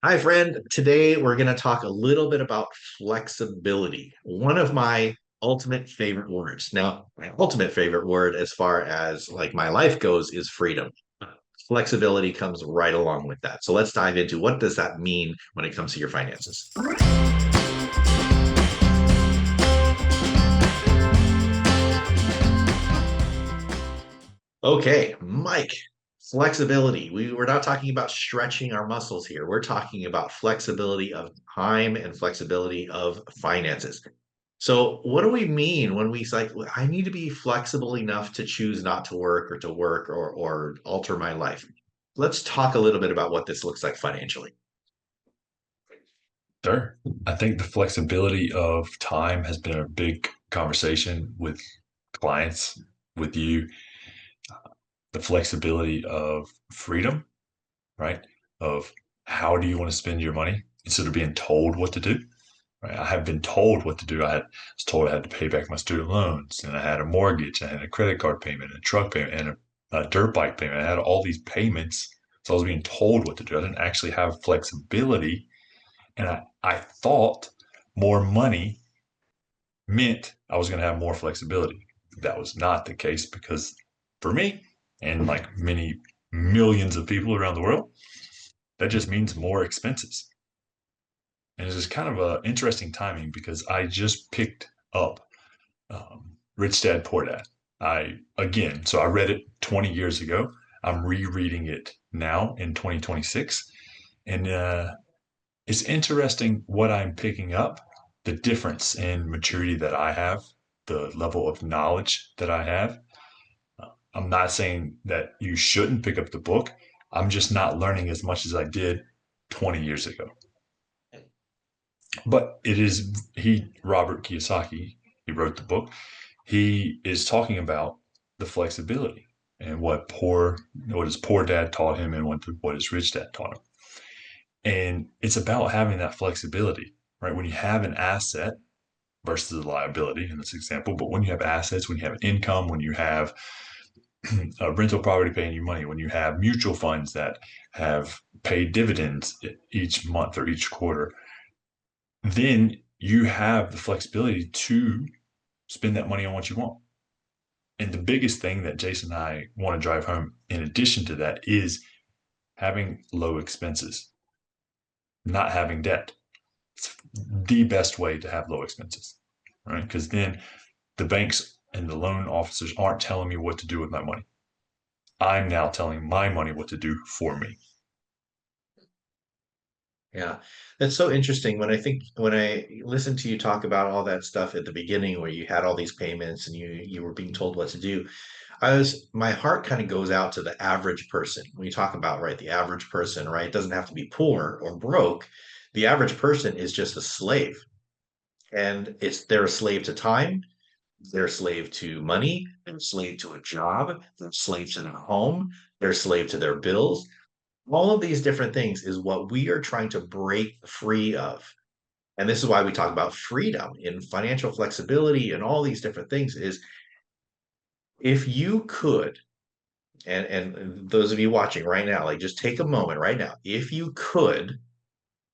Hi, friend. Today we're going to talk a little bit about flexibility, one of my ultimate favorite words. Now, my ultimate favorite word, as far as like my life goes, is freedom. Flexibility comes right along with that. So let's dive into what does that mean when it comes to your finances. Okay, Mike, flexibility. We're not talking about stretching our muscles here. We're talking about flexibility of time and flexibility of finances. So, what do we mean when we say, I need to be flexible enough to choose not to work or to work or alter my life? Let's talk a little bit about what this looks like financially. Sure. I think the flexibility of time has been a big conversation with clients, with you. The flexibility of freedom, right? Of how do you want to spend your money instead of being told what to do, right? I have been told what to do. Was told I had to pay back my student loans, and I had a mortgage, I had a credit card payment, a truck payment, and a dirt bike payment. I had all these payments. So I was being told what to do. I didn't actually have flexibility. And I thought more money meant I was going to have more flexibility. That was not the case because for me, and like many millions of people around the world, that just means more expenses. And it's just kind of a interesting timing because I just picked up Rich Dad Poor Dad. I read it 20 years ago. I'm rereading it now in 2026. And it's interesting what I'm picking up, the difference in maturity that I have, the level of knowledge that I have. I'm not saying that you shouldn't pick up the book. I'm just not learning as much as I did 20 years ago. But Robert Kiyosaki, he wrote the book. He is talking about the flexibility and what his poor dad taught him and what his rich dad taught him. And it's about having that flexibility, right? When you have an asset versus a liability in this example, but when you have assets, when you have an income, when you have a rental property paying you money, when you have mutual funds that have paid dividends each month or each quarter, then you have the flexibility to spend that money on what you want. And the biggest thing that Jason and I want to drive home in addition to that is having low expenses, not having debt. It's the best way to have low expenses, right? Because then the banks and the loan officers aren't telling me what to do with my money. I'm now telling my money what to do for me. Yeah, that's so interesting. When I listened to you talk about all that stuff at the beginning, where you had all these payments and you were being told what to do, my heart kind of goes out to the average person. When you talk about, right, the average person, right, it doesn't have to be poor or broke. The average person is just a slave, and they're a slave to time, they're a slave to money, they're a slave to a job, they're a slave to their home, they're a slave to their bills. All of these different things is what we are trying to break free of. And this is why we talk about freedom in financial flexibility and all these different things is if you could, and those of you watching right now, like just take a moment right now. If you could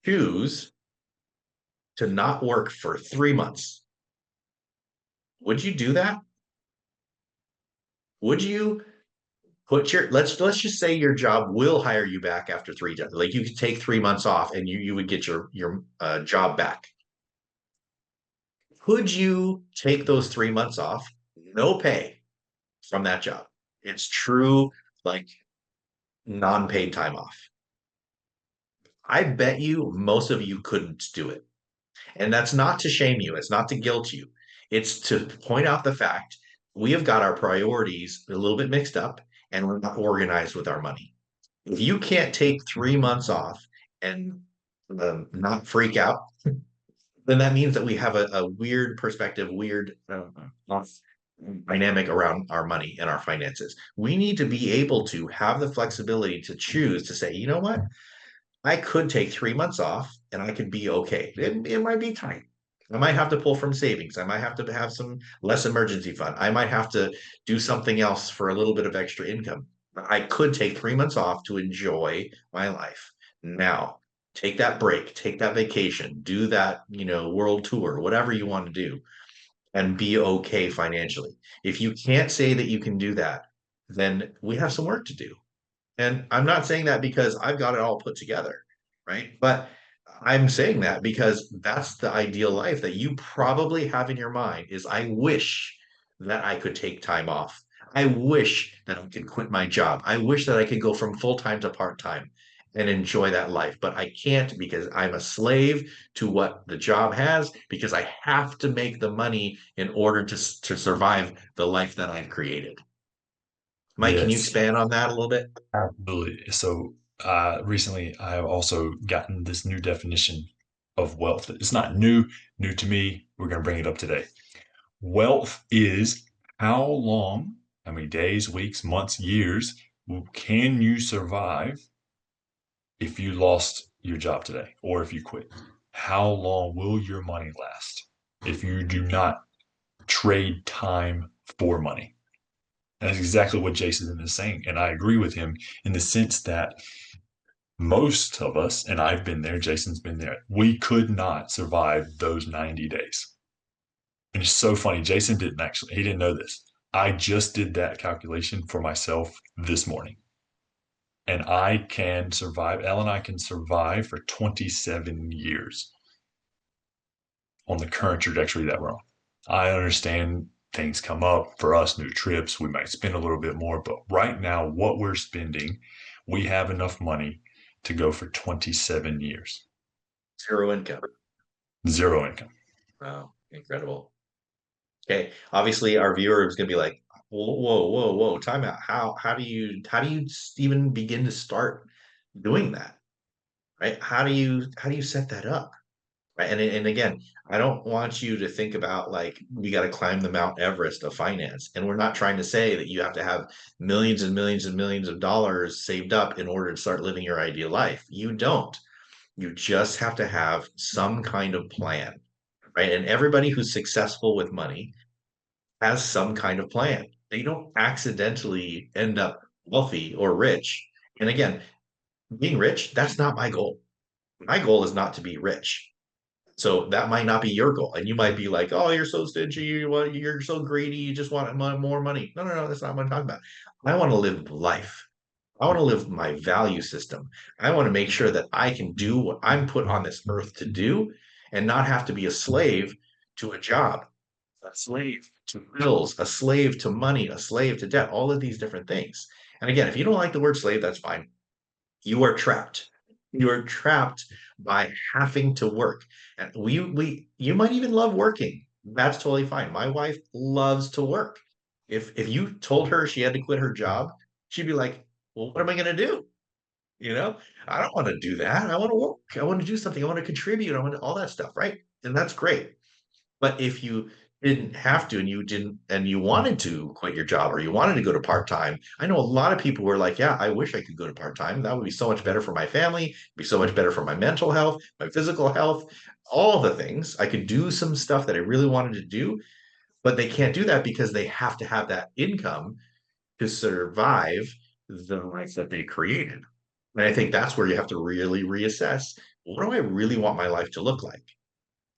choose to not work for 3 months, would you do that? Would you put your let's just say your job will hire you back after three jobs. Like you could take 3 months off and you would get your job back. Could you take those 3 months off, no pay from that job? It's true, like non-paid time off. I bet you most of you couldn't do it. And that's not to shame you, it's not to guilt you. It's to point out the fact we have got our priorities a little bit mixed up and we're not organized with our money. If you can't take 3 months off and not freak out, then that means that we have a weird perspective, weird dynamic around our money and our finances. We need to be able to have the flexibility to choose to say, you know what? I could take 3 months off and I could be okay. It might be tight. I might have to pull from savings. I might have to have some less emergency fund. I might have to do something else for a little bit of extra income. I could take 3 months off to enjoy my life. Now, take that break, take that vacation, do that, world tour, whatever you want to do, and be okay financially. If you can't say that you can do that, then we have some work to do. And I'm not saying that because I've got it all put together, right? But I'm saying that because that's the ideal life that you probably have in your mind is I wish that I could take time off. I wish that I could quit my job. I wish that I could go from full time to part time and enjoy that life. But I can't because I'm a slave to what the job has because I have to make the money in order to survive the life that I've created. Mike, can you Yes, expand on that a little bit? absolutely. So, recently I have also gotten this new definition of wealth. It's not new to me. We're going to bring it up today. Wealth is how many days, weeks, months, years can you survive if you lost your job today or if you quit? How long will your money last if you do not trade time for money? And that's exactly what Jason is saying. And I agree with him in the sense that most of us, and I've been there, Jason's been there, we could not survive those 90 days. And it's so funny. Jason he didn't know this. I just did that calculation for myself this morning. And I can survive, Elle and I can survive for 27 years on the current trajectory that we're on. I understand things come up for us, new trips, we might spend a little bit more, but right now, what we're spending, we have enough money to go for 27 years, Zero income. zero income. Wow, incredible. Okay, obviously our viewer is going to be like, whoa, whoa, whoa, whoa, time out. How do you even begin to start doing that? Right? How do you set that up? Right. And again, I don't want you to think about like we got to climb the Mount Everest of finance. And we're not trying to say that you have to have millions and millions and millions of dollars saved up in order to start living your ideal life. You don't. You just have to have some kind of plan, right? And everybody who's successful with money has some kind of plan. They don't accidentally end up wealthy or rich. And again, being rich, that's not my goal. My goal is not to be rich. So that might not be your goal. And you might be like, oh, you're so stingy, you're so greedy, you just want more money. No, no, no, that's not what I'm talking about. I want to live life. I want to live my value system. I want to make sure that I can do what I'm put on this earth to do and not have to be a slave to a job, a slave to bills, a slave to money, a slave to debt, all of these different things. And again, if you don't like the word slave, that's fine. You are trapped. You are trapped by having to work. And you might even love working. That's totally fine. My wife loves to work. If you told her she had to quit her job, she'd be like, well, what am I going to do? You know, I don't want to do that. I want to work. I want to do something. I want to contribute. I want to, all that stuff, right? And that's great. But if you didn't have to and you didn't and you wanted to quit your job or you wanted to go to part-time, I know a lot of people were like, yeah, I wish I could go to part-time. That would be so much better for my family, be so much better for my mental health, my physical health, all the things. I could do some stuff that I really wanted to do, but they can't do that because they have to have that income to survive the life that they created. And I think that's where you have to really reassess, what do I really want my life to look like?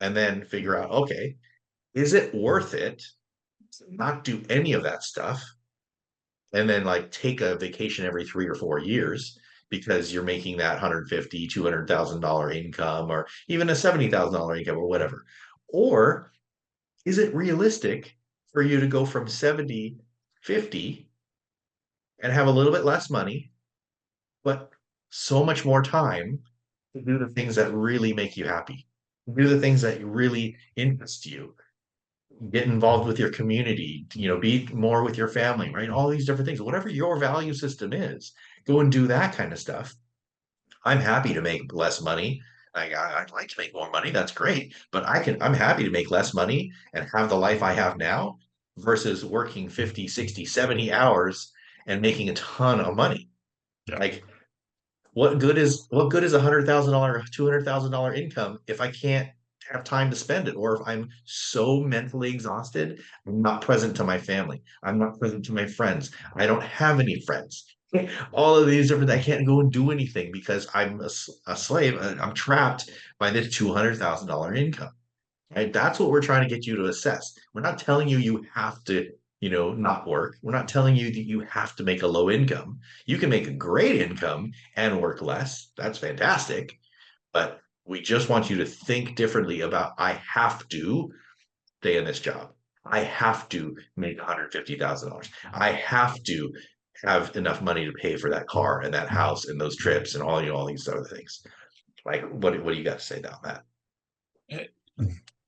And then figure out, okay, is it worth it to not do any of that stuff and then like take a vacation every 3 or 4 years because you're making that 150, $200,000 income or even a $70,000 income or whatever? Or is it realistic for you to go from 70, 50 and have a little bit less money, but so much more time to do the things that really make you happy, do the things that really interest you, get involved with your community, be more with your family, right? All these different things, whatever your value system is, go and do that kind of stuff. I'm happy to make less money. I'd like to make more money. That's great. But I'm happy to make less money and have the life I have now versus working 50, 60, 70 hours and making a ton of money. Yeah. Like what good is $100,000, $200,000 income if I can't have time to spend it, or if I'm so mentally exhausted, I'm not present to my family, I'm not present to my friends, I don't have any friends. All of these different, I can't go and do anything because I'm a slave. I'm trapped by this $200,000 income. Right? That's what we're trying to get you to assess. We're not telling you you have to, not work. We're not telling you that you have to make a low income. You can make a great income and work less. That's fantastic. But we just want you to think differently about I have to stay in this job. I have to make $150,000. I have to have enough money to pay for that car and that house and those trips and all these other things. Like, what do you got to say about that?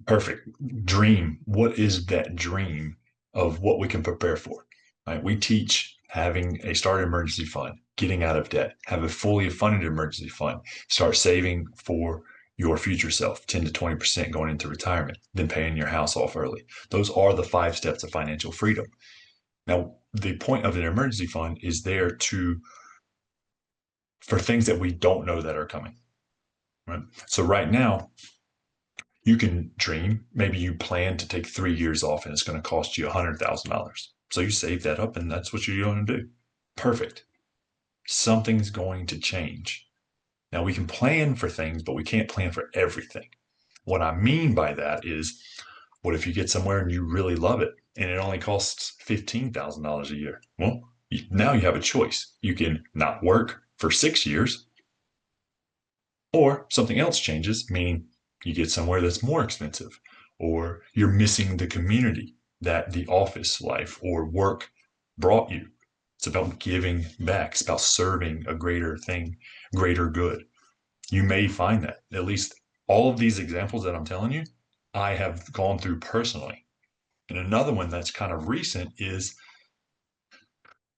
Perfect. Dream. What is that dream of what we can prepare for? Right? We teach having a starter emergency fund, getting out of debt, have a fully funded emergency fund, start saving for your future self, 10 to 20% going into retirement, then paying your house off early. Those are the 5 steps of financial freedom. Now, the point of an emergency fund is there to for things that we don't know that are coming. Right. So right now, you can dream. Maybe you plan to take 3 years off and it's going to cost you $100,000. So you save that up and that's what you're going to do. Perfect. Something's going to change. Now we can plan for things, but we can't plan for everything. What I mean by that is, what if you get somewhere and you really love it and it only costs $15,000 a year? Well, now you have a choice. You can not work for 6 years, or something else changes, meaning you get somewhere that's more expensive, or you're missing the community that the office life or work brought you. It's about giving back, it's about serving a greater thing, greater good. You may find that. At least all of these examples that I'm telling you, I have gone through personally. And another one that's kind of recent is,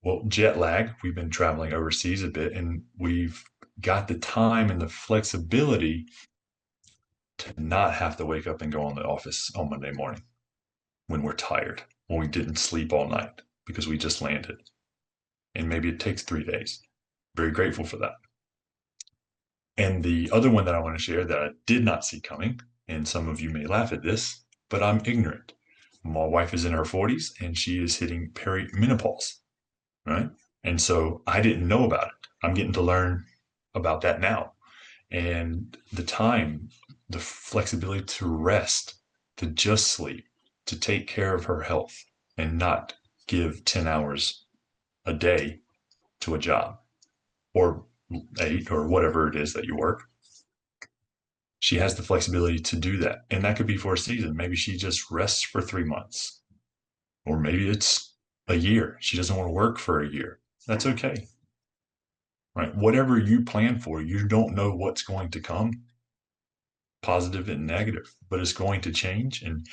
well, jet lag. We've been traveling overseas a bit and we've got the time and the flexibility to not have to wake up and go on the office on Monday morning when we're tired, when we didn't sleep all night because we just landed. And maybe it takes 3 days. Very grateful for that. And the other one that I want to share that I did not see coming, and some of you may laugh at this, but I'm ignorant. My wife is in her 40s and she is hitting perimenopause, right? And so I didn't know about it. I'm getting to learn about that now. And the time, the flexibility to rest, to just sleep, to take care of her health and not give 10 hours a day to a job or 8 or whatever it is that you work. She has the flexibility to do that. And that could be for a season. Maybe she just rests for 3 months, or maybe it's a year. She doesn't want to work for a year. That's okay. Right? Whatever you plan for, you don't know what's going to come, positive and negative, but it's going to change. And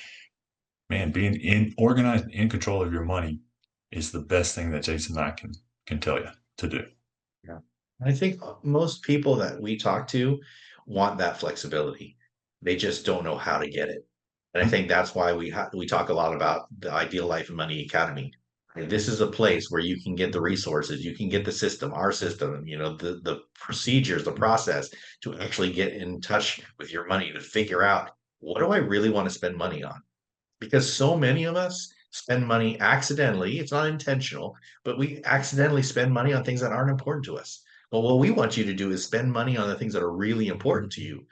man, being organized and in control of your money is the best thing that Jason and I can tell you to do. Yeah. I think most people that we talk to want that flexibility. They just don't know how to get it. And I think that's why we talk a lot about the Ideal Life and Money Academy. And this is a place where you can get the resources, you can get the system, our system, the procedures, the process to actually get in touch with your money to figure out what do I really want to spend money on? Because so many of us spend money accidentally. It's not intentional, but we accidentally spend money on things that aren't important to us. Well, what we want you to do is spend money on the things that are really important to you.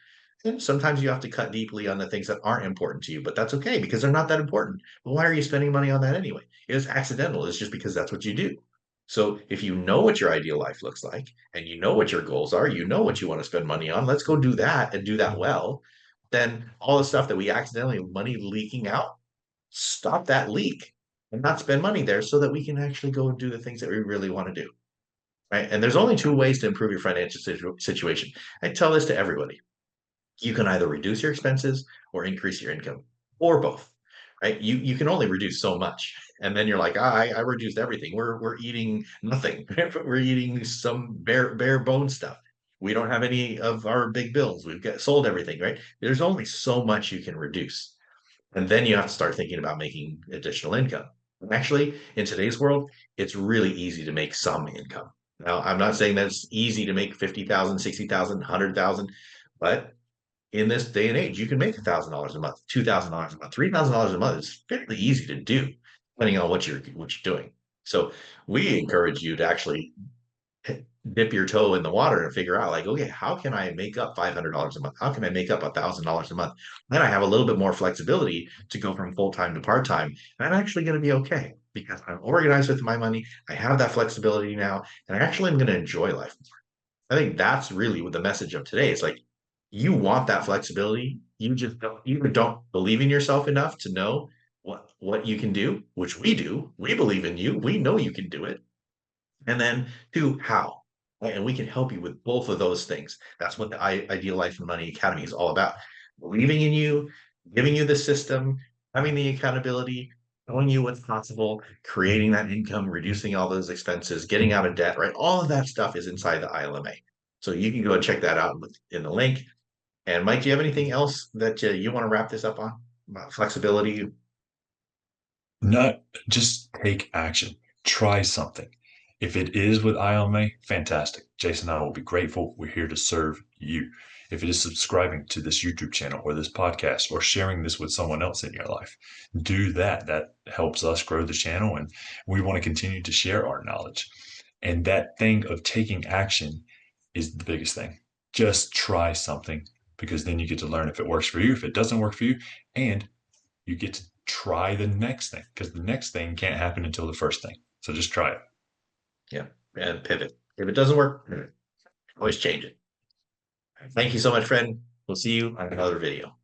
And sometimes you have to cut deeply on the things that aren't important to you, but that's okay because they're not that important. But why are you spending money on that anyway? It's accidental. It's just because that's what you do. So if you know what your ideal life looks like and you know what your goals are, you know what you want to spend money on, let's go do that and do that well. Then all the stuff that we accidentally money leaking out, stop that leak and not spend money there so that we can actually go do the things that we really want to do. Right. And there's only two ways to improve your financial situation. I tell this to everybody. You can either reduce your expenses or increase your income or both. Right. You can only reduce so much. And then you're like, I reduced everything. We're eating nothing. We're eating some bare bone stuff. We don't have any of our big bills. We've got sold everything, right? There's only so much you can reduce. And then you have to start thinking about making additional income. Actually, in today's world, it's really easy to make some income. Now, I'm not saying that it's easy to make 50,000, 60,000, 100,000, but in this day and age, you can make $1,000 a month, $2,000 a month, $3,000 a month. It's fairly easy to do, depending on what you're doing. So we encourage you to actually dip your toe in the water and figure out like, okay, how can I make up $500 a month? How can I make up $1,000 a month? Then I have a little bit more flexibility to go from full time to part time, and I'm actually going to be okay because I'm organized with my money. I have that flexibility now, and I actually am going to enjoy life. I think that's really what the message of today is like. You want that flexibility. You just don't believe in yourself enough to know what you can do, which we do. We believe in you. We know you can do it. And then two, how? Right? And we can help you with both of those things. That's what the Ideal Life and Money Academy is all about. Believing in you, giving you the system, having the accountability, showing you what's possible, creating that income, reducing all those expenses, getting out of debt, right? All of that stuff is inside the ILMA. So you can go and check that out in the link. And Mike, do you have anything else that you want to wrap this up on about flexibility? Not just take action, try something. If it is with ILMA, fantastic. Jason and I will be grateful. We're here to serve you. If it is subscribing to this YouTube channel or this podcast or sharing this with someone else in your life, do that. That helps us grow the channel, and we want to continue to share our knowledge. And that thing of taking action is the biggest thing. Just try something, because then you get to learn if it works for you, if it doesn't work for you, and you get to try the next thing, because the next thing can't happen until the first thing. So just try it. Yeah, and pivot. If it doesn't work, always change it. Thank you so much, friend. We'll see you on another video.